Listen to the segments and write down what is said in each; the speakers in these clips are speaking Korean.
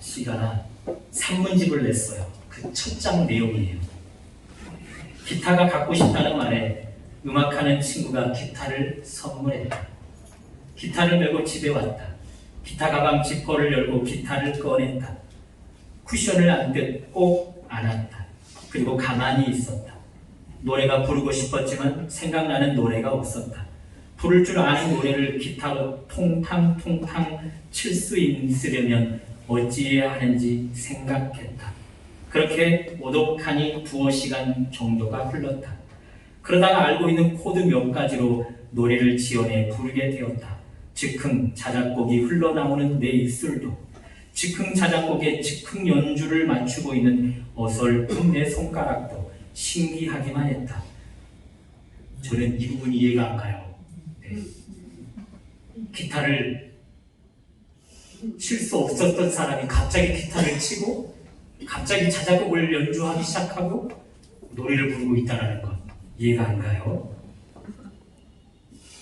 씨가 산문집을 냈어요. 그 첫 장 내용이에요. 기타가 갖고 싶다는 말에 음악하는 친구가 기타를 선물했다. 기타를 메고 집에 왔다. 기타 가방 지퍼를 열고 기타를 꺼냈다. 쿠션을 안듯 꼭 안았다. 그리고 가만히 있었다. 노래가 부르고 싶었지만 생각나는 노래가 없었다. 부를 줄 아는 노래를 기타로 통탕통탕 칠 수 있으려면 어찌해야 하는지 생각했다. 그렇게 오독하니 2~5시간 정도가 흘렀다. 그러다가 알고 있는 코드 몇 가지로 노래를 지어내 부르게 되었다. 즉흥 자작곡이 흘러나오는 내 입술도, 즉흥 자작곡에 즉흥 연주를 맞추고 있는 어설픈 내 손가락도 신기하기만 했다. 저는 이 부분이 이해가 안 가요. 네. 기타를 칠 수 없었던 사람이 갑자기 기타를 치고 갑자기 자작곡을 연주하기 시작하고 노래를 부르고 있다는 것 이해가 안 가요?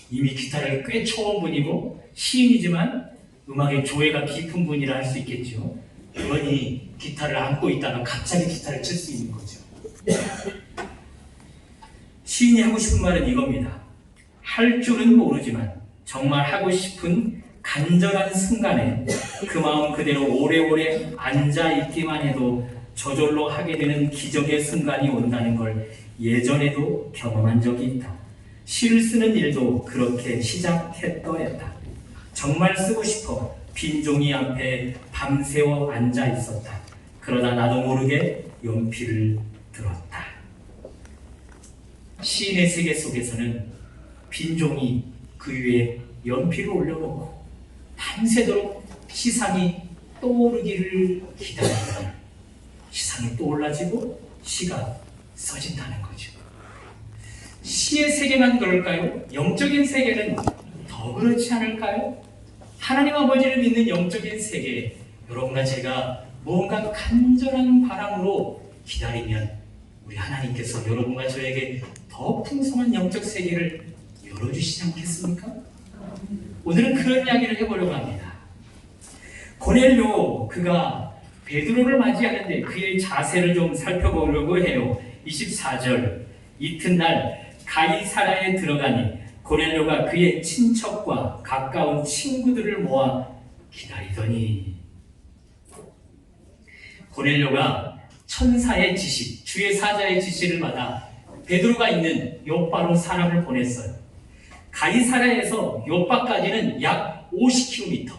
이미 기타를 꽤 쳐온 분이고 시인이지만 음악의 조예가 깊은 분이라 할 수 있겠죠. 그러니 기타를 안고 있다가 갑자기 기타를 칠 수 있는 거죠. 시인이 하고 싶은 말은 이겁니다. 할 줄은 모르지만 정말 하고 싶은 간절한 순간에 그 마음 그대로 오래오래 앉아있기만 해도 저절로 하게 되는 기적의 순간이 온다는 걸 예전에도 경험한 적이 있다. 시를 쓰는 일도 그렇게 시작했더랬다. 정말 쓰고 싶어 빈 종이 앞에 밤새워 앉아 있었다. 그러다 나도 모르게 연필을 들었다. 시인의 세계 속에서는 빈 종이 그 위에 연필을 올려놓고 밤새도록 시상이 떠오르기를 기다린다. 시상이 떠올라지고 시가 써진다는 거죠. 시의 세계만 그럴까요? 영적인 세계는 더 그렇지 않을까요? 하나님 아버지를 믿는 영적인 세계, 여러분과 제가 뭔가 간절한 바람으로 기다리면 우리 하나님께서 여러분과 저에게 더 풍성한 영적 세계를 열어주시지 않겠습니까? 오늘은 그런 이야기를 해보려고 합니다. 고넬료 그가 베드로를 맞이하는데 그의 자세를 좀 살펴보려고 해요. 24절 이튿날 가이사랴에 들어가니 고넬료가 그의 친척과 가까운 친구들을 모아 기다리더니, 고넬료가 천사의 지시, 주의 사자의 지시를 받아 베드로가 있는 요빠로 사람을 보냈어요. 가이사랴에서 요빠까지는 약 50km,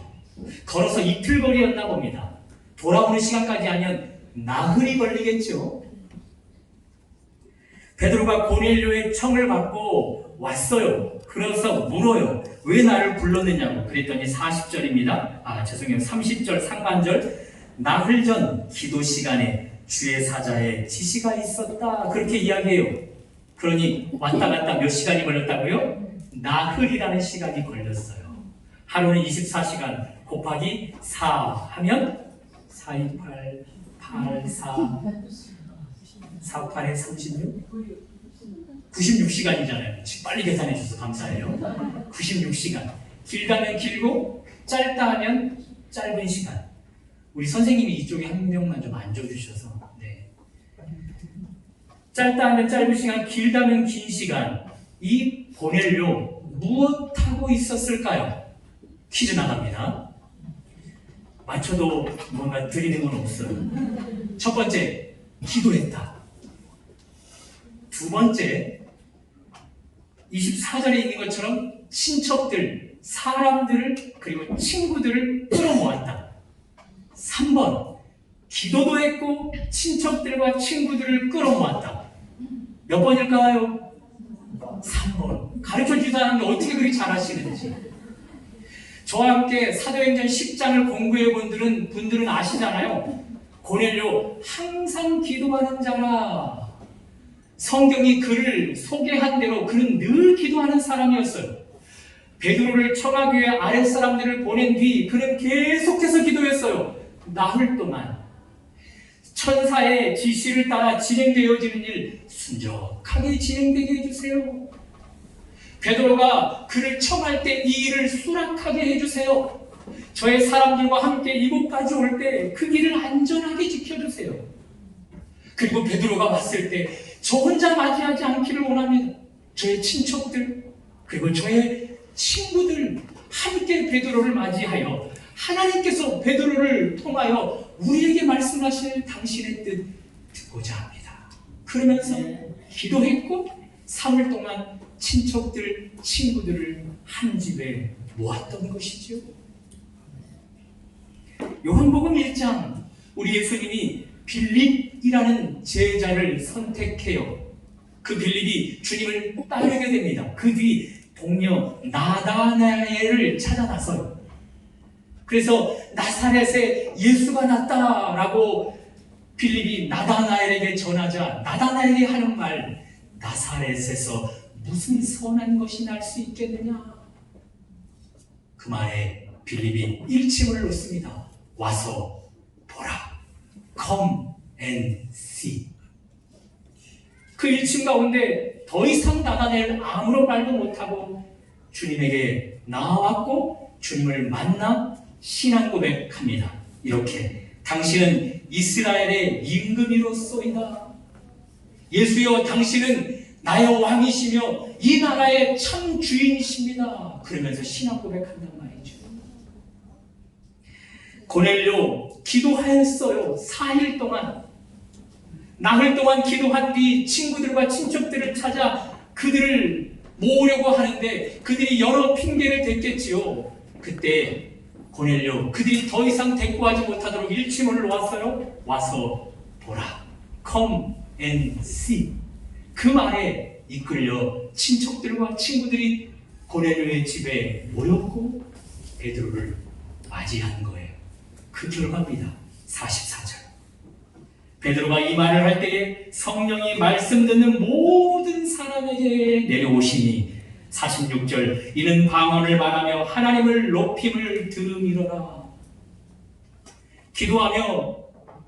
걸어서 이틀 거리였나 봅니다. 돌아오는 시간까지 하면 나흘이 걸리겠죠. 베드로가 고넬료의 청을 받고 왔어요. 그래서 물어요. 왜 나를 불렀느냐고. 그랬더니 40절입니다. 30절 상반절. 나흘 전 기도 시간에 주의 사자의 지시가 있었다. 그렇게 이야기해요. 그러니 왔다 갔다 몇 시간이 걸렸다고요? 나흘이라는 시간이 걸렸어요. 하루는 24시간 곱하기 4 하면 4, 2, 8, 8, 4, 4, 8에 36? 96시간이잖아요. 빨리 계산해 주셔서 감사해요. 96시간. 길다면 길고 짧다 하면 짧은 시간. 우리 선생님이 이쪽에 한 명만 좀 앉아주셔서. 네. 짧다 하면 짧은 시간, 길다면 긴 시간. 이 고넬료 무엇하고 있었을까요? 퀴즈 나갑니다. 맞춰도 뭔가 드리는 건 없어요. 첫 번째, 기도했다. 두 번째, 24절에 있는 것처럼 친척들, 사람들을, 그리고 친구들을 끌어모았다. 3번, 기도도 했고 친척들과 친구들을 끌어모았다. 몇 번일까요? 3번. 가르쳐주지 않는데 어떻게 그리 잘하시는지. 저와 함께 사도행전 10장을 공부해 본 분들은 아시잖아요. 고넬료 항상 기도하는 자라. 성경이 그를 소개한 대로 그는 늘 기도하는 사람이었어요. 베드로를 청하기 위해 아랫사람들을 보낸 뒤 그는 계속해서 기도했어요. 나흘 동안. 천사의 지시를 따라 진행되어지는 일 순적하게 진행되게 해주세요. 베드로가 그를 청할 때 이 일을 수락하게 해주세요. 저의 사람들과 함께 이곳까지 올 때 그 길을 안전하게 지켜주세요. 그리고 베드로가 왔을 때 저 혼자 맞이하지 않기를 원합니다. 저의 친척들 그리고 저의 친구들 함께 베드로를 맞이하여 하나님께서 베드로를 통하여 우리에게 말씀하실 당신의 뜻 듣고자 합니다. 그러면서 기도했고 3일 동안 친척들, 친구들을 한 집에 모았던 것이죠. 요한복음 1장 우리 예수님이 빌립이라는 제자를 선택해요. 그 빌립이 주님을 따르게 됩니다. 그 뒤 동료 나다나엘을 찾아 나서요. 그래서 나사렛에 예수가 났다라고 빌립이 나다나엘에게 전하자 나다나엘이 하는 말, 나사렛에서 무슨 선한 것이 날 수 있겠느냐. 그 말에 빌립이 일침을 놓습니다. 와서 보라. Come and see. 그 일침 가운데 더 이상 나다나엘 아무런 말도 못하고 주님에게 나아왔고 주님을 만나 신앙 고백합니다. 이렇게 당신은 이스라엘의 임금이로소이다. 예수여 당신은 나의 왕이시며 이 나라의 참 주인이십니다. 그러면서 신앙 고백한단 말이죠. 고넬료 기도하였어요. 4일 동안. 나흘 동안 기도한 뒤 친구들과 친척들을 찾아 그들을 모으려고 하는데 그들이 여러 핑계를 댔겠지요. 그때 고넬료 그들이 더 이상 대꾸하지 못하도록 일침을 놓았어요. 와서 보라. Come and see. 그 말에 이끌려 친척들과 친구들이 고넬료의 집에 모였고 베드로를 맞이한 거예요. 그 결과입니다. 44절. 베드로가 이 말을 할 때에 성령이 말씀 듣는 모든 사람에게 내려오시니 46절 이는 방언을 말하며 하나님을 높임을 들음이로라. 기도하며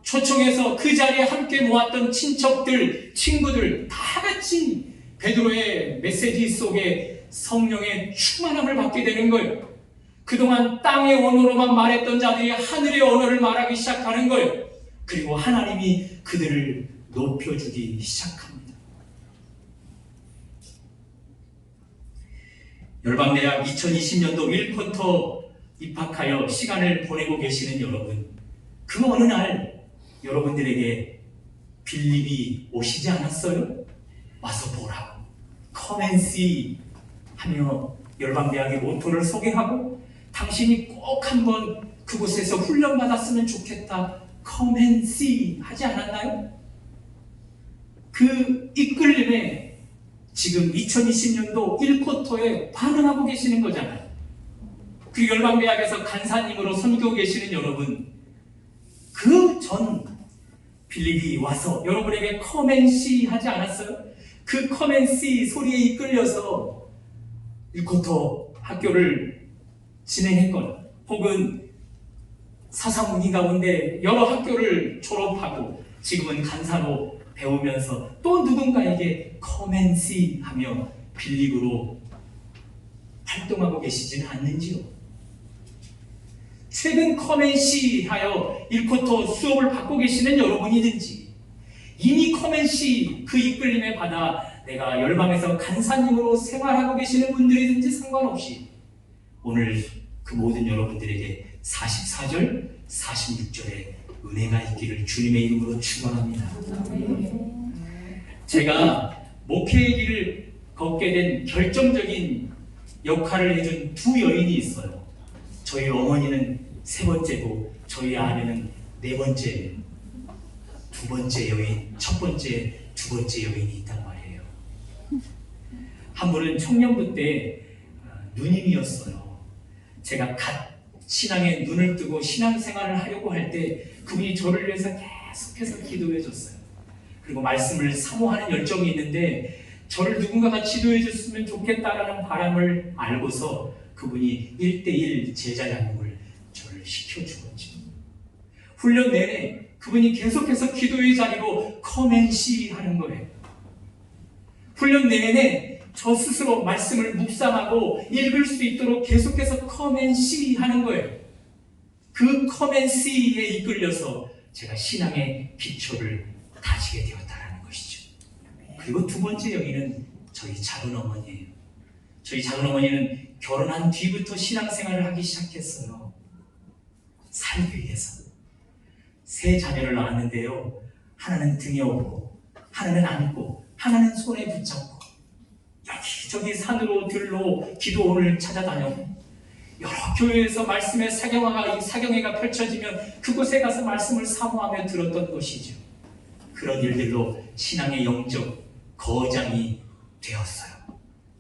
초청해서 그 자리에 함께 모았던 친척들, 친구들 다 같이 베드로의 메시지 속에 성령의 충만함을 받게 되는 거예요. 그동안 땅의 언어로만 말했던 자들이 하늘의 언어를 말하기 시작하는 거예요. 그리고 하나님이 그들을 높여주기 시작합니다. 열방대학 2020년도 1쿼터 입학하여 시간을 보내고 계시는 여러분, 그 어느 날 여러분들에게 빌립이 오시지 않았어요? 와서 보라고 Come and see 하며 열방대학의 모토를 소개하고 당신이 꼭 한번 그곳에서 훈련받았으면 좋겠다 Come and see 하지 않았나요? 그 이끌림에 지금 2020년도 1쿼터에 반응하고 계시는 거잖아요. 그 열방대학에서 간사님으로 섬기고 계시는 여러분, 그 전 빌립이 와서 여러분에게 Come and see 하지 않았어요? 그 Come and see 소리에 이끌려서 1쿼터 학교를 진행했거나 혹은 사사문이 가운데 여러 학교를 졸업하고 지금은 간사로 배우면서 또 누군가에게 Come and see 하며 빌립으로 활동하고 계시지는 않는지요? 최근 Come and see 하여 1쿼터 수업을 받고 계시는 여러분이든지 이미 Come and see 그 이끌림에 받아 내가 열방에서 간사님으로 생활하고 계시는 분들이든지 상관없이 오늘 그 모든 여러분들에게 44절, 46절에 은혜가 있기를 주님의 이름으로 축원합니다. 제가 목회의 길을 걷게 된 결정적인 역할을 해준 두 여인이 있어요. 저희 어머니는 세 번째고 저희 아내는 네 번째, 두 번째 여인, 첫 번째, 두 번째 여인이 있단 말이에요. 한 분은 청년부 때 누님이었어요. 제가 갓 신앙에 눈을 뜨고 신앙생활을 하려고 할 때 그분이 저를 위해서 계속해서 기도해 줬어요. 그리고 말씀을 사모하는 열정이 있는데 저를 누군가가 지도해 줬으면 좋겠다라는 바람을 알고서 그분이 1:1 제자 양육을 저를 시켜주었죠. 훈련 내내 그분이 계속해서 기도의 자리로 Come and see 하는 거예요. 훈련 내내 저 스스로 말씀을 묵상하고 읽을 수 있도록 계속해서 Come and see 하는 거예요. 그 커맨시에 이끌려서 제가 신앙의 기초를 다지게 되었다라는 것이죠. 그리고 두 번째 여기는 저희 작은 어머니예요. 저희 작은 어머니는 결혼한 뒤부터 신앙생활을 하기 시작했어요. 살기 위해서. 세 자녀를 낳았는데요. 하나는 등에 업고, 하나는 안고, 하나는 손에 붙잡고, 여기저기 산으로 들로 기도원을 찾아다녔고, 여러 교회에서 말씀의 사경회가 펼쳐지면 그곳에 가서 말씀을 사모하며 들었던 것이죠. 그런 일들로 신앙의 영적 거장이 되었어요.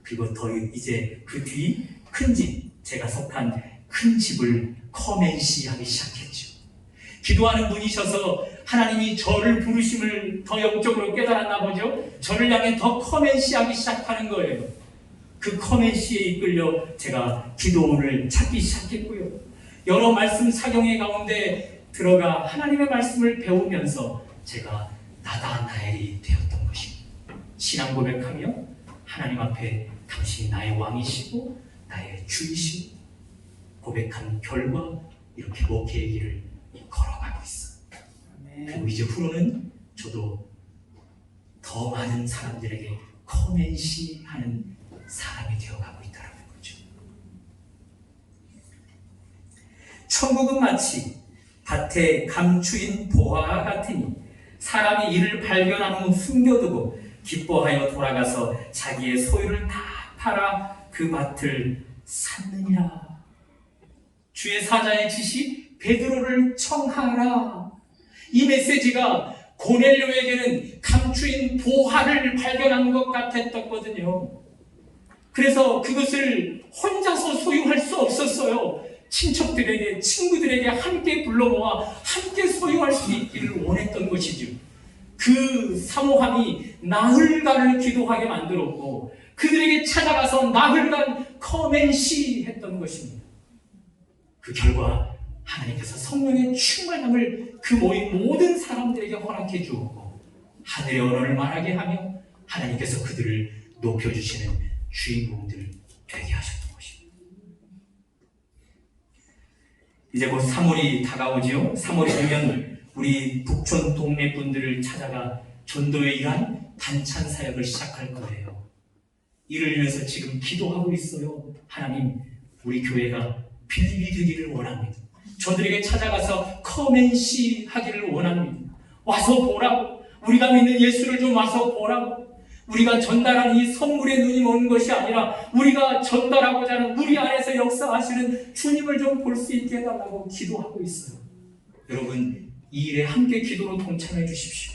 그리고 이제 그 뒤 큰 집, 제가 속한 큰 집을 커맨시하기 시작했죠. 기도하는 분이셔서 하나님이 저를 부르심을 더 영적으로 깨달았나 보죠. 저를 향해 더 커맨시하기 시작하는 거예요. 그 커맨시에 이끌려 제가 기도원을 찾기 시작했고요. 여러 말씀 사경회 가운데 들어가 하나님의 말씀을 배우면서 제가 나다나엘이 되었던 것입니다. 신앙 고백하며 하나님 앞에 당신이 나의 왕이시고 나의 주이시고 고백한 결과 이렇게 목회의 길을 걸어가고 있어요. 그리고 이제 후로는 저도 더 많은 사람들에게 커맨시하는 사람이 되어가고 있다는 거죠. 천국은 마치 밭에 감추인 보화와 같으니 사람이 이를 발견한 후 숨겨두고 기뻐하여 돌아가서 자기의 소유를 다 팔아 그 밭을 샀느니라. 주의 사자의 지시 베드로를 청하라. 이 메시지가 고넬료에게는 감추인 보화를 발견한 것 같았거든요. 그래서 그것을 혼자서 소유할 수 없었어요. 친척들에게, 친구들에게 함께 불러 모아 함께 소유할 수 있기를 원했던 것이죠. 그 사모함이 나흘간을 기도하게 만들었고 그들에게 찾아가서 나흘간 커맨시 했던 것입니다. 그 결과 하나님께서 성령의 충만함을 그 모인 모든 사람들에게 허락해 주었고 하늘의 언어를 말하게 하며 하나님께서 그들을 높여주시는 주인공들 되게 하셨던 것입니다. 이제 곧 3월이 다가오지요. 3월이 되면 우리 북촌 동네 분들을 찾아가 전도에 일한 반찬 사역을 시작할 거예요. 이를 위해서 지금 기도하고 있어요. 하나님, 우리 교회가 빌립이 되기를 원합니다. 저들에게 찾아가서 커맨시 하기를 원합니다. 와서 보라고, 우리가 믿는 예수를 좀 와서 보라고, 우리가 전달한 이 선물의 눈이 먼 것이 아니라 우리가 전달하고자 하는 우리 안에서 역사하시는 주님을 좀 볼 수 있게 해달라고 기도하고 있어요. 여러분, 이 일에 함께 기도로 동참해 주십시오.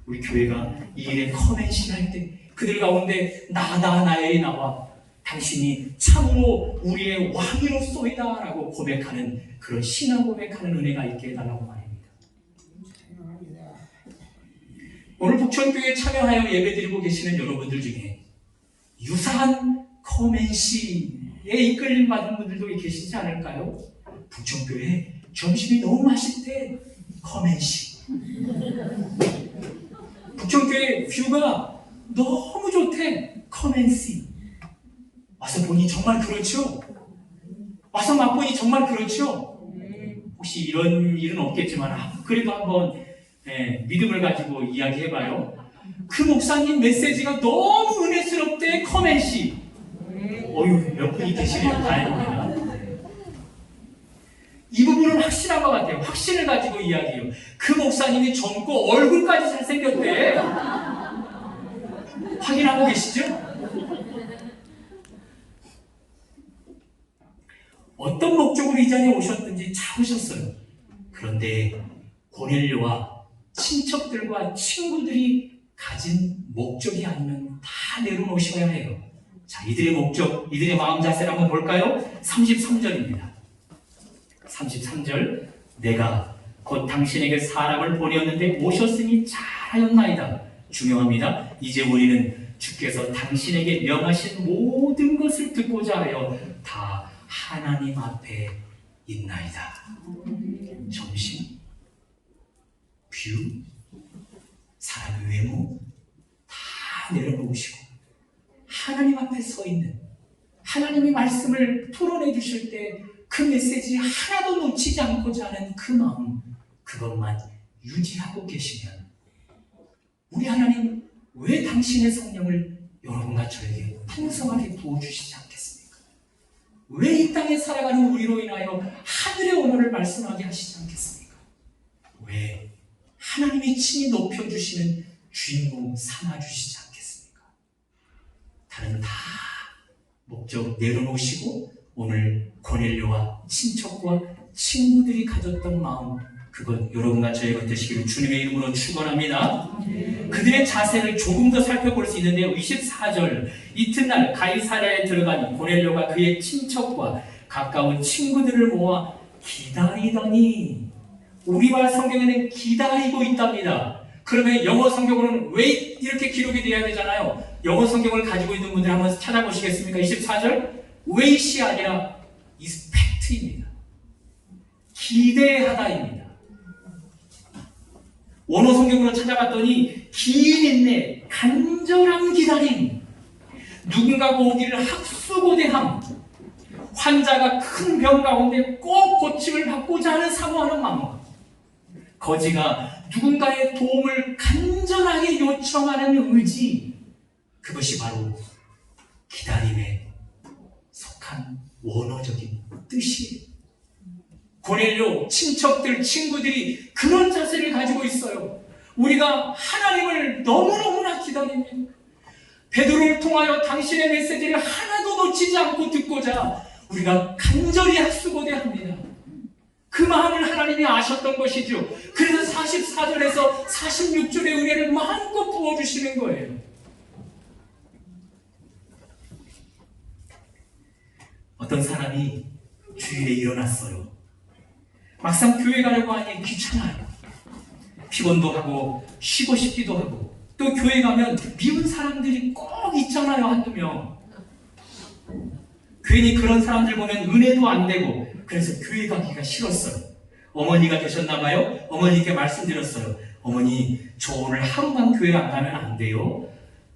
우리 교회가 이 일에 커맨시 할 때 그들 가운데 나다나엘이 나와 당신이 참으로 우리의 왕이로소이다 라고 고백하는 그런 신앙 고백하는 은혜가 있게 해달라고 말입니다. 오늘 북촌교회에 참여하여 예배드리고 계시는 여러분들 중에 유사한 커맨시에 이끌림 받은 분들도 계시지 않을까요? 북촌교회 점심이 너무 맛있대. 커맨시. 북촌교회 뷰가 너무 좋대. 커맨시. 와서 보니 정말 그렇죠? 와서 맛보니 정말 그렇죠? 혹시 이런 일은 없겠지만 그래도 한번 믿음을 가지고 이야기해봐요. 그 목사님 메시지가 너무 은혜스럽대. 커맨시. 어휴, 몇 분이 계시네요. 다행입니다. 이 부분은 확실한 것 같아요. 확신을 가지고 이야기해요. 그 목사님이 젊고 얼굴까지 잘생겼대. 확인하고 계시죠? 어떤 목적으로 이 자리에 오셨든지 잘 오셨어요. 그런데 고넬료와 친척들과 친구들이 가진 목적이 아니면 다 내려놓으셔야 해요. 자, 이들의 목적, 이들의 마음 자세를 한번 볼까요? 33절입니다. 33절, 내가 곧 당신에게 사람을 보내었는데 오셨으니 잘하였나이다. 중요합니다. 이제 우리는 주께서 당신에게 명하신 모든 것을 듣고자 하여 다 하나님 앞에 있나이다. 점심, 뷰, 사람의 외모 다 내려놓으시고 하나님 앞에 서 있는, 하나님의 말씀을 풀어내 주실 때 그 메시지 하나도 놓치지 않고자 하는 그 마음, 그것만 유지하고 계시면 우리 하나님 왜 당신의 성령을 여러분과 저에게 풍성하게 부어주시지 않겠습니까? 왜 이 땅에 살아가는 우리로 인하여 하늘의 언어를 말씀하게 하시지 않겠습니까? 왜 하나님이 친히 높여주시는 주인공 삼아주시지 않겠습니까? 다른 다 목적 내려놓으시고 오늘 고넬료와 친척과 친구들이 가졌던 마음, 그것 여러분과 저희가 되시기를 주님의 이름으로 축원합니다. 그들의 자세를 조금 더 살펴볼 수 있는데요. 24절, 이튿날 가이사랴에 들어간 고넬료가 그의 친척과 가까운 친구들을 모아 기다리더니, 우리말 성경에는 기다리고 있답니다. 그러면 영어 성경으로는 wait 이렇게 기록이 되어야 되잖아요. 영어 성경을 가지고 있는 분들 한번 찾아보시겠습니까? 24절, wait이 아니라 expect입니다. 기대하다입니다. 원어 성경으로 찾아봤더니 긴 인내, 간절한 기다림, 누군가가 오기를 학수고대함, 환자가 큰 병 가운데 꼭 고침을 받고자 하는 사모하는 마음, 거지가 누군가의 도움을 간절하게 요청하는 의지, 그것이 바로 기다림에 속한 원어적인 뜻이에요. 고넬료, 친척들, 친구들이 그런 자세를 가지고 있어요. 우리가 하나님을 너무너무나 기다립니다. 베드로를 통하여 당신의 메시지를 하나도 놓치지 않고 듣고자 우리가 간절히 학수고대합니다. 그 마음을 하나님이 아셨던 것이죠. 그래서 44절에서 46절의 은혜를 마음껏 부어주시는 거예요. 어떤 사람이 주일에 일어났어요. 막상 교회 가려고 하니 귀찮아요. 피곤도 하고 쉬고 싶기도 하고, 또 교회 가면 미운 사람들이 꼭 있잖아요. 한두 명. 괜히 그런 사람들 보면 은혜도 안 되고, 그래서 교회 가기가 싫었어요. 어머니가 되셨나 봐요. 어머니께 말씀드렸어요. 어머니, 저 오늘 하루만 교회 안 가면 안 돼요?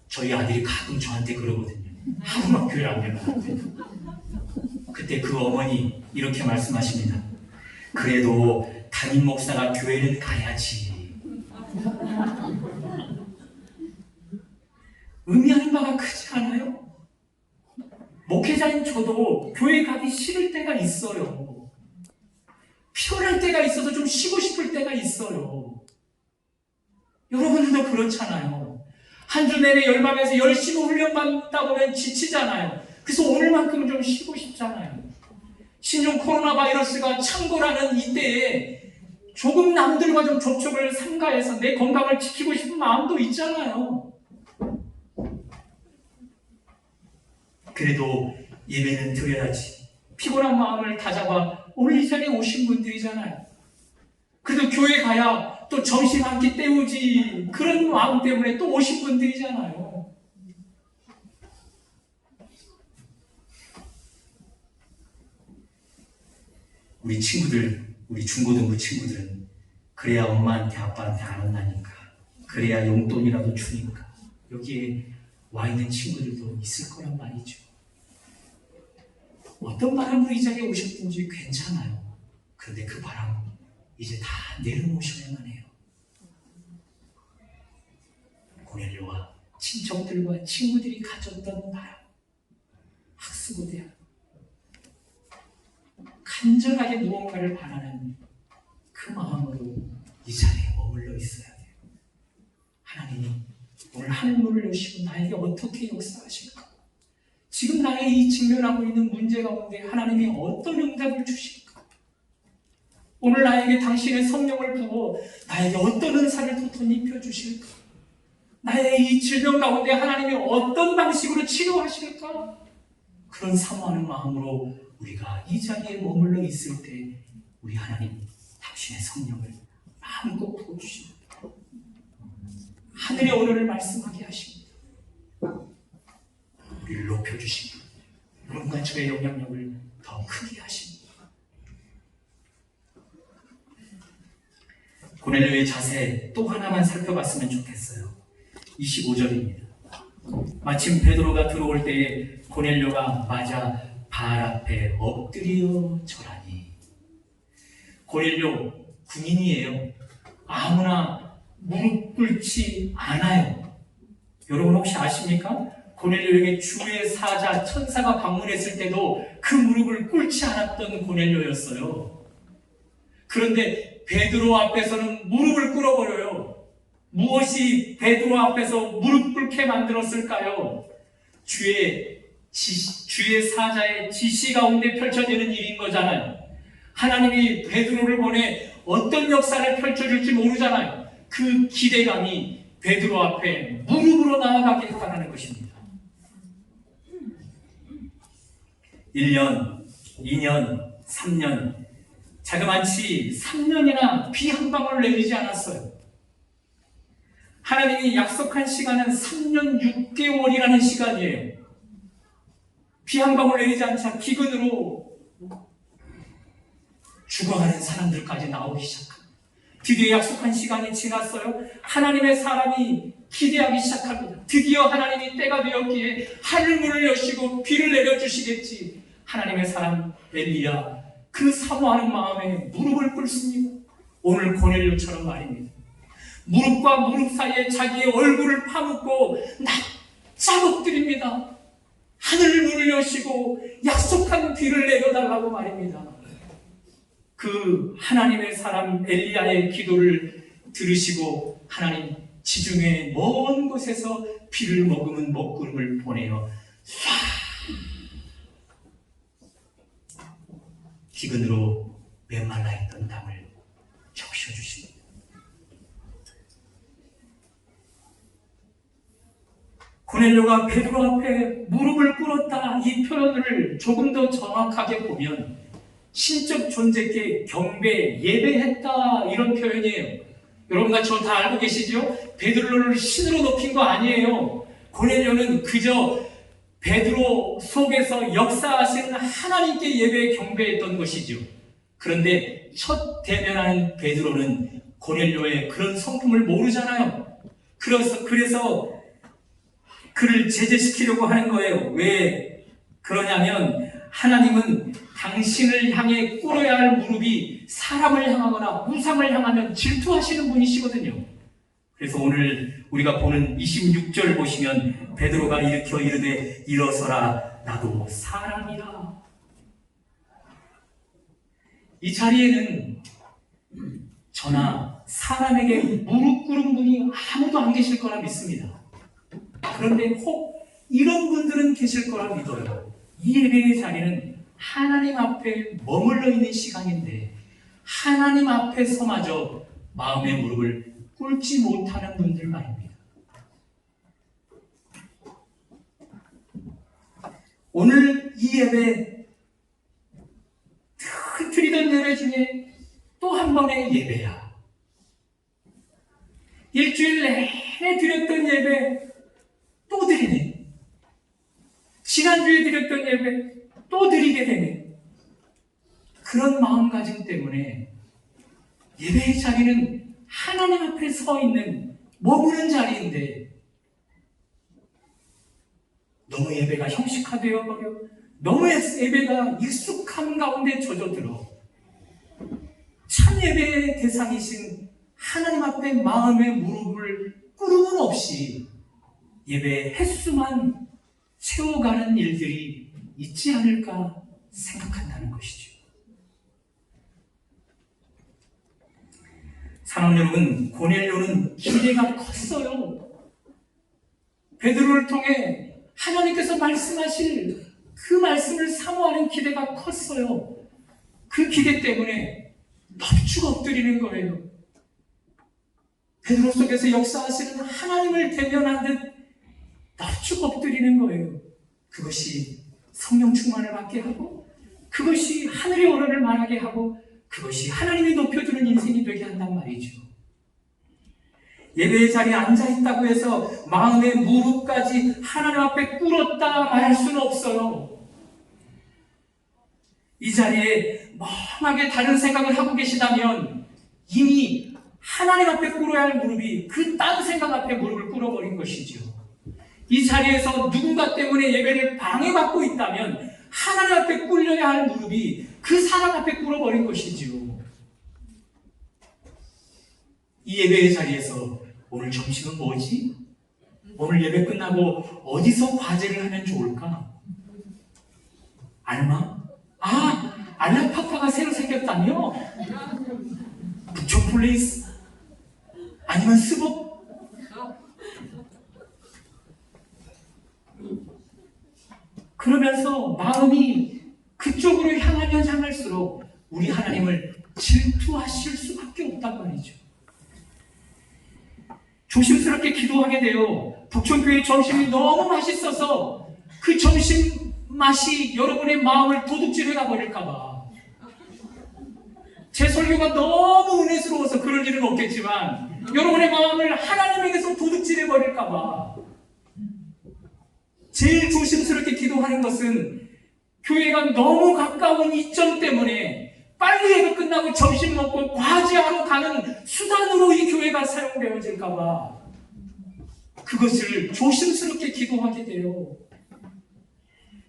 저희 아들이 가끔 저한테 그러거든요. 하루만 교회 안 가면 안 돼요. 그때 그 어머니 이렇게 말씀하십니다. 그래도 담임 목사가 교회는 가야지. 의미하는 바가 크지 않아요? 목회자인 저도 교회 가기 싫을 때가 있어요. 피곤할 때가 있어서 좀 쉬고 싶을 때가 있어요. 여러분들도 그렇잖아요. 한 주 내내 열방에서 열심히 훈련받다 보면 지치잖아요. 그래서 오늘만큼은 좀 쉬고 싶잖아요. 신종 코로나 바이러스가 창궐하는 이때에 조금 남들과 좀 접촉을 삼가해서 내 건강을 지키고 싶은 마음도 있잖아요. 그래도 예배는 드려야지. 피곤한 마음을 다잡아 오늘 이 자리에 오신 분들이잖아요. 그래도 교회 가야 또 점심 한 끼 때우지, 그런 마음 때문에 또 오신 분들이잖아요. 우리 친구들, 우리 중고등부 친구들은 그래야 엄마한테 아빠한테 안 혼나니까, 그래야 용돈이라도 주니까 여기에 와 있는 친구들도 있을 거란 말이죠. 어떤 바람으로 이 자리에 오셨든지 괜찮아요. 그런데 그 바람 이제 다 내려놓으셔야만 해요. 고넬료와 친척들과 친구들이 가졌던 바람, 학수고대함, 간절하게 무언가를 바라는 그 마음으로 이 자리에 머물러 있어야 돼요. 하나님이 오늘 하늘문을 여시고 나에게 어떻게 역사하실까? 지금 나의 이 직면하고 있는 문제 가운데 하나님이 어떤 응답을 주실까? 오늘 나에게 당신의 성령을 부어 나에게 어떤 은사를 돋입혀 주실까? 나의 이 질병 가운데 하나님이 어떤 방식으로 치료하실까? 그런 사모하는 마음으로 우리가 이 자리에 머물러 있을 때 우리 하나님 당신의 성령을 마음껏 부어주십니다. 하늘의 언어를 말씀하게 하십니다. 우리를 높여주십니다. 여러분과 저의 영향력을 더 크게 하십니다. 고넬료의 자세 또 하나만 살펴봤으면 좋겠어요. 25절입니다. 마침 베드로가 들어올 때에 고넬료가 맞아 발 앞에 엎드려 절하니. 고넬료 군인이에요. 아무나 무릎 꿇지 않아요. 여러분 혹시 아십니까? 고넬료에게 주의 사자 천사가 방문했을 때도 그 무릎을 꿇지 않았던 고넬료였어요. 그런데 베드로 앞에서는 무릎을 꿇어버려요. 무엇이 베드로 앞에서 무릎 꿇게 만들었을까요? 주의 사자의 지시 가운데 펼쳐지는 일인 거잖아요. 하나님이 베드로를 보내 어떤 역사를 펼쳐줄지 모르잖아요. 그 기대감이 베드로 앞에 무릎으로 나아가게 했다는 것입니다. 1년, 2년, 3년, 자그마치 3년이나 비 한 방울 내리지 않았어요. 하나님이 약속한 시간은 3년 6개월이라는 시간이에요. 비 한 방울 내리지 않자 기근으로 죽어가는 사람들까지 나오기 시작합니다. 드디어 약속한 시간이 지났어요. 하나님의 사람이 기대하기 시작합니다. 드디어 하나님이 때가 되었기에 하늘문을 여시고 비를 내려주시겠지. 하나님의 사람 엘리야 그 사모하는 마음에 무릎을 꿇습니다. 오늘 고넬료처럼 말입니다. 무릎과 무릎 사이에 자기의 얼굴을 파묻고 납작 엎드립니다. 하늘문을 여시고 약속한 비를 내려달라고 말입니다. 그 하나님의 사람 엘리야의 기도를 들으시고 하나님 지중해 먼 곳에서 비를 머금은 먹구름을 보내어 기근으로 메말라 있던 땅을 적셔주십니다. 고넬료가 베드로 앞에 무릎을 꿇었다 이 표현을 조금 더 정확하게 보면 신적 존재께 경배, 예배했다 이런 표현이에요. 여러분과 저 다 알고 계시죠? 베드로를 신으로 높인 거 아니에요. 고넬료는 그저 베드로 속에서 역사하신 하나님께 예배 경배했던 것이죠. 그런데 첫 대면하는 베드로는 고넬료의 그런 성품을 모르잖아요. 그래서 그를 제재시키려고 하는 거예요. 왜 그러냐면 하나님은 당신을 향해 꿇어야 할 무릎이 사람을 향하거나 우상을 향하면 질투하시는 분이시거든요. 그래서 오늘 우리가 보는 26절 보시면 베드로가 일으켜 이르되 일어서라 나도 사람이라. 이 자리에는 저나 사람에게 무릎 꿇은 분이 아무도 안 계실 거라 믿습니다. 그런데 혹 이런 분들은 계실 거라 믿어요. 이 예배의 자리는 하나님 앞에 머물러 있는 시간인데 하나님 앞에서마저 마음의 무릎을 꿇지 못하는 분들 말입니다. 오늘 이 예배 드리던 예배 중에 또 한 번의 예배야. 일주일 내내 드렸던 예배 또 드리네. 지난주에 드렸던 예배 또 드리게 되네. 그런 마음가짐 때문에 예배의 자리는 하나님 앞에 서 있는 머무는 자리인데 너무 예배가 형식화되어 버려 너무 예배가 익숙한 가운데 젖어들어 참 예배의 대상이신 하나님 앞에 마음의 무릎을 꿇음은 없이 예배의 횟수만 채워가는 일들이 있지 않을까 생각한다는 것이죠. 사랑하는 여러분, 고넬료는 기대가 컸어요. 베드로를 통해 하나님께서 말씀하실 그 말씀을 사모하는 기대가 컸어요. 그 기대 때문에 넙죽 엎드리는 거예요. 베드로 속에서 역사하시는 하나님을 대면한 듯 넙죽 엎드리는 거예요. 그것이 성령 충만을 받게 하고 그것이 하늘의 언어를 말하게 하고 그것이 하나님이 높여주는 인생이 되게 한단 말이죠. 예배의 자리에 앉아있다고 해서 마음의 무릎까지 하나님 앞에 꿇었다 말할 수는 없어요. 이 자리에 멍하게 다른 생각을 하고 계시다면 이미 하나님 앞에 꿇어야 할 무릎이 그 딴 생각 앞에 무릎을 꿇어버린 것이죠. 이 자리에서 누군가 때문에 예배를 방해받고 있다면 하나님 앞에 꿇려야 할 무릎이 그 사람 앞에 꿇어버린 것이지요. 이 예배의 자리에서 오늘 점심은 뭐지? 오늘 예배 끝나고 어디서 과제를 하면 좋을까? 알마? 알라파파가 새로 생겼다며? 부초플레이스? 아니면 스복? 그러면서 마음이 그쪽으로 향하면 향할수록 우리 하나님을 질투하실 수밖에 없단 말이죠. 조심스럽게 기도하게 돼요. 북촌교회 점심이 너무 맛있어서 그 점심 맛이 여러분의 마음을 도둑질해 가버릴까봐. 제 설교가 너무 은혜스러워서 그럴 일은 없겠지만 여러분의 마음을 하나님에게서 도둑질해 버릴까봐. 제일 조심스럽게 기도하는 것은 교회가 너무 가까운 이점 때문에 빨리 예배 끝나고 점심 먹고 과제하러 가는 수단으로 이 교회가 사용되어질까봐 그것을 조심스럽게 기도하게 돼요.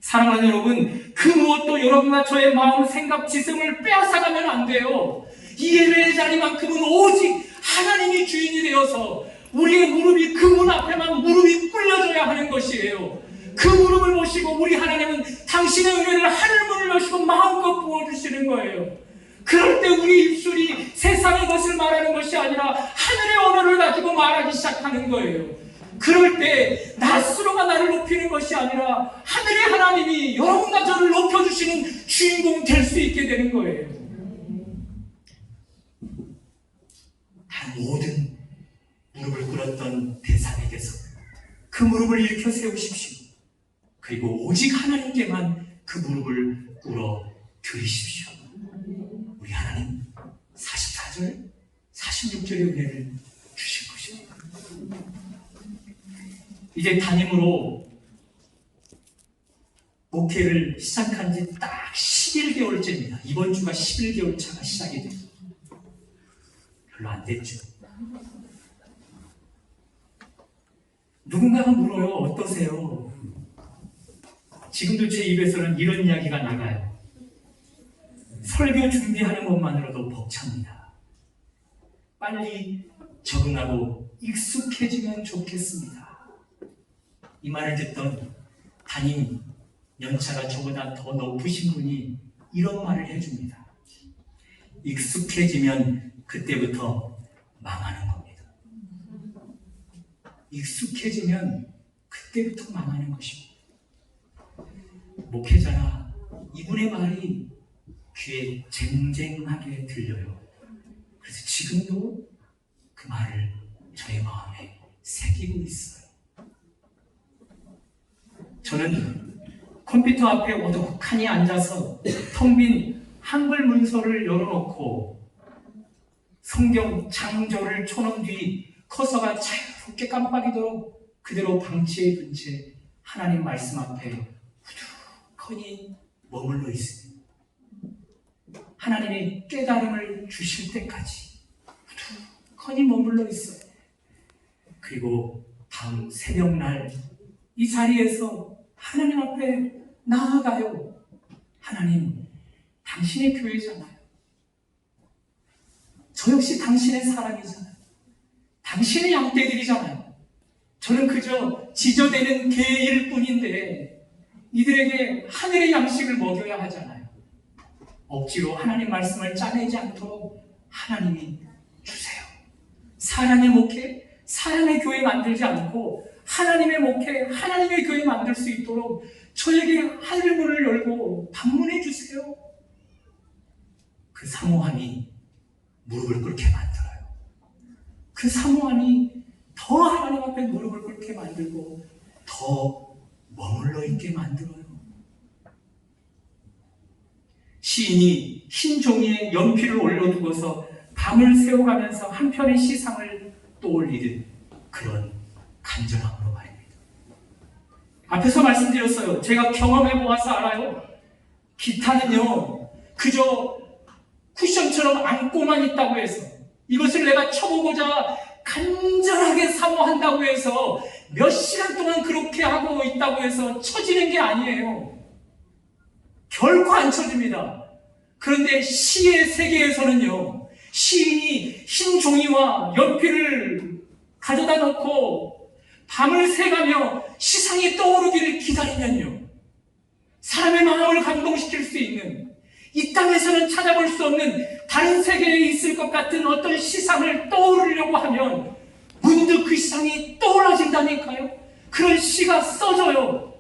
사랑하는 여러분, 그 무엇도 여러분과 저의 마음, 생각, 지성을 빼앗아가면 안 돼요. 이 예배의 자리만큼은 오직 하나님이 주인이 되어서 우리의 무릎이 그 문 앞에만 무릎이 꿇려져야 하는 것이에요. 그 무릎을 모시고 우리 하나님은 당신의 은혜를 하늘문을 여시고 마음껏 부어주시는 거예요. 그럴 때 우리 입술이 세상의 것을 말하는 것이 아니라 하늘의 언어를 가지고 말하기 시작하는 거예요. 그럴 때 낯으로가 나를 높이는 것이 아니라 하늘의 하나님이 여러분과 저를 높여주시는 주인공 될 수 있게 되는 거예요. 단 모든 무릎을 꿇었던 대상에게서 그 무릎을 일으켜 세우십시오. 그리고 오직 하나님께만 그 무릎을 꿇어 드리십시오. 우리 하나님 44절, 46절의 은혜를 주실 것입니다. 이제 담임으로 목회를 시작한 지 딱 11개월째입니다. 이번 주가 11개월 차가 시작이 돼요. 별로 안 됐죠. 누군가가 물어요. 어떠세요? 지금도 제 입에서는 이런 이야기가 나가요. 설교 준비하는 것만으로도 벅찹니다. 빨리 적응하고 익숙해지면 좋겠습니다. 이 말을 듣던 담임 연차가 저보다 더 높으신 분이 이런 말을 해줍니다. 익숙해지면 그때부터 망하는 겁니다. 익숙해지면 그때부터 망하는 것입니다. 목회자라 이분의 말이 귀에 쟁쟁하게 들려요. 그래서 지금도 그 말을 저의 마음에 새기고 있어요. 저는 컴퓨터 앞에 오독하니 앉아서 텅 빈 한글 문서를 열어놓고 성경 장조를 쳐놓은 뒤 커서가 자유롭게 깜빡이도록 그대로 방치해 둔 채 하나님 말씀 앞에 후두커니 머물러 있습니다. 하나님이 깨달음을 주실 때까지 후두커니 머물러 있어요. 그리고 다음 새벽날 이 자리에서 하나님 앞에 나아가요. 하나님, 당신의 교회잖아요. 저 역시 당신의 사람이잖아요. 당신의 양떼들이잖아요. 저는 그저 지저대는 개일 뿐인데 이들에게 하늘의 양식을 먹여야 하잖아요. 억지로 하나님 말씀을 짜내지 않도록 하나님이 주세요. 사람의 목회, 사람의 교회 만들지 않고 하나님의 목회, 하나님의 교회 만들 수 있도록 저에게 하늘문을 열고 방문해 주세요. 그 사모함이 무릎을 꿇게 만들어요. 그 사모함이 더 하나님 앞에 무릎을 꿇게 만들고 더 머물러 있게 만들어요. 시인이 흰 종이에 연필을 올려두고서 밤을 새워가면서 한 편의 시상을 떠올리듯 그런 간절함으로 말입니다. 앞에서 말씀드렸어요. 제가 경험해 보아서 알아요. 기타는요, 그저 쿠션처럼 안고만 있다고 해서 이것을 내가 쳐보고자 간절하게 사모한다고 해서 몇 시간 동안 그렇게 하고 있다고 해서 쳐지는 게 아니에요. 결코 안 쳐집니다. 그런데 시의 세계에서는요, 시인이 흰 종이와 연필을 가져다 놓고 밤을 새가며 시상이 떠오르기를 기다리면요, 사람의 마음을 감동시킬 수 있는, 이 땅에서는 찾아볼 수 없는 다른 세계에 있을 것 같은 어떤 시상을 떠오르려고 하면 문득 그 시상이 떠올라진다니까요. 그런 시가 써져요.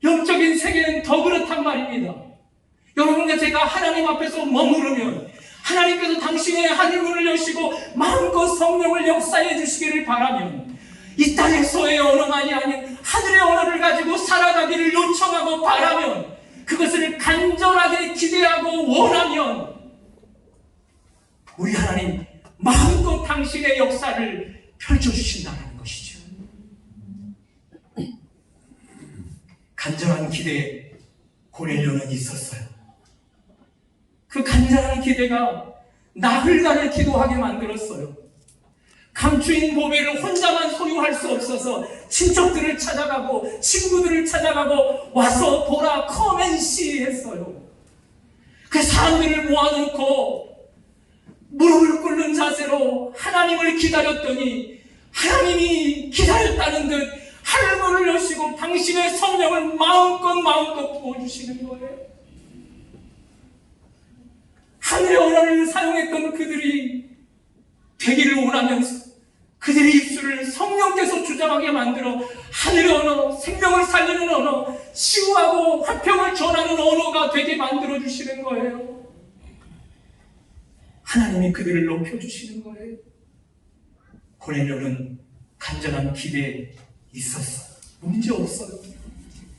영적인 세계는 더 그렇단 말입니다. 여러분과 제가 하나님 앞에서 머무르면 하나님께서 당신의 하늘문을 여시고 마음껏 성령을 역사해 주시기를 바라면, 이 땅에서의 언어만이 아닌 하늘의 언어를 가지고 살아가기를 요청하고 바라면, 그것을 간절하게 기대하고 원하면 우리 하나님 마음껏 당신의 역사를 펼쳐주신다는 것이죠. 간절한 기대에 고넬료는 있었어요. 그 간절한 기대가 나흘간을 기도하게 만들었어요. 감추인 보배를 혼자만 소유할 수 없어서 친척들을 찾아가고 친구들을 찾아가고 와서 보라 커맨시 했어요. 그 사람들을 모아놓고 무릎을 꿇는 자세로 하나님을 기다렸더니 하나님이 기다렸다는 듯 하늘문을 여시고 당신의 성령을 마음껏 부어주시는 거예요. 하늘의 언어를 사용했던 그들이 되기를 원하면서 그들의 입술을 성령께서 주장하게 만들어 하늘의 언어, 생명을 살리는 언어, 치유하고 화평을 전하는 언어가 되게 만들어 주시는 거예요. 하나님이 그들을 높여주시는 거예요. 고넬료는 간절한 기대에 있었어요. 문제 없어요.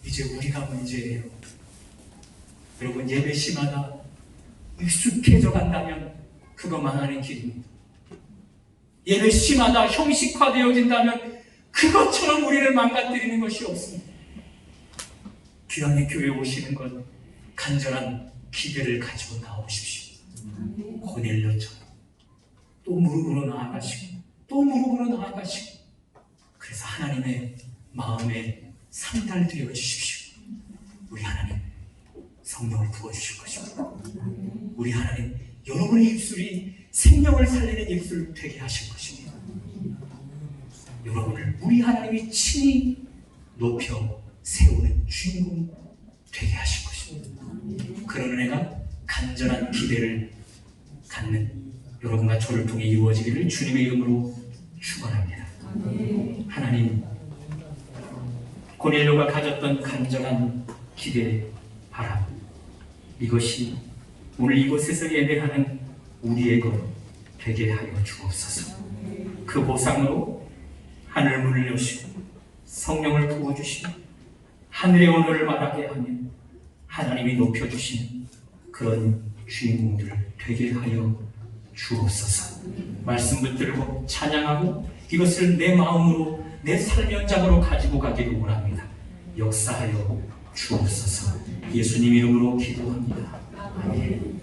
이제 우리가 문제예요. 여러분, 예배 시마다 익숙해져 간다면 그것만 하는 길입니다. 예배 시마다 형식화되어진다면 그것처럼 우리를 망가뜨리는 것이 없습니다. 귀하게 교회에 오시는 것, 간절한 기대를 가지고 나오십시오. 고넬료처럼 또 무릎으로 나아가시고 또 무릎으로 나아가시고, 그래서 하나님의 마음에 상달되어 주십시오. 우리 하나님 성령을 부어주실 것입니다. 우리 하나님 여러분의 입술이 생명을 살리는 입술 되게 하실 것입니다. 여러분을 우리 하나님이 친히 높여 세우는 주인공 되게 하실 것입니다. 그런 은혜가 간절한 기대를 갖는 여러분과 저를 통해 이루어지기를 주님의 이름으로 축원합니다. 하나님, 고넬료가 가졌던 간절한 기대, 바람, 이것이 오늘 이곳에서 예배하는 우리의 것 되게 하여 주옵소서. 그 보상으로 하늘 문을 여시고 성령을 부어주시고 하늘의 언어를 말하게 하며 하나님이 높여주시는 그런 주인공들 되게 하여 주옵소서. 말씀 붙들고 찬양하고 이것을 내 마음으로, 내 삶의 현장으로 가지고 가기를 원합니다. 역사하여 주옵소서. 예수님 이름으로 기도합니다. 아멘.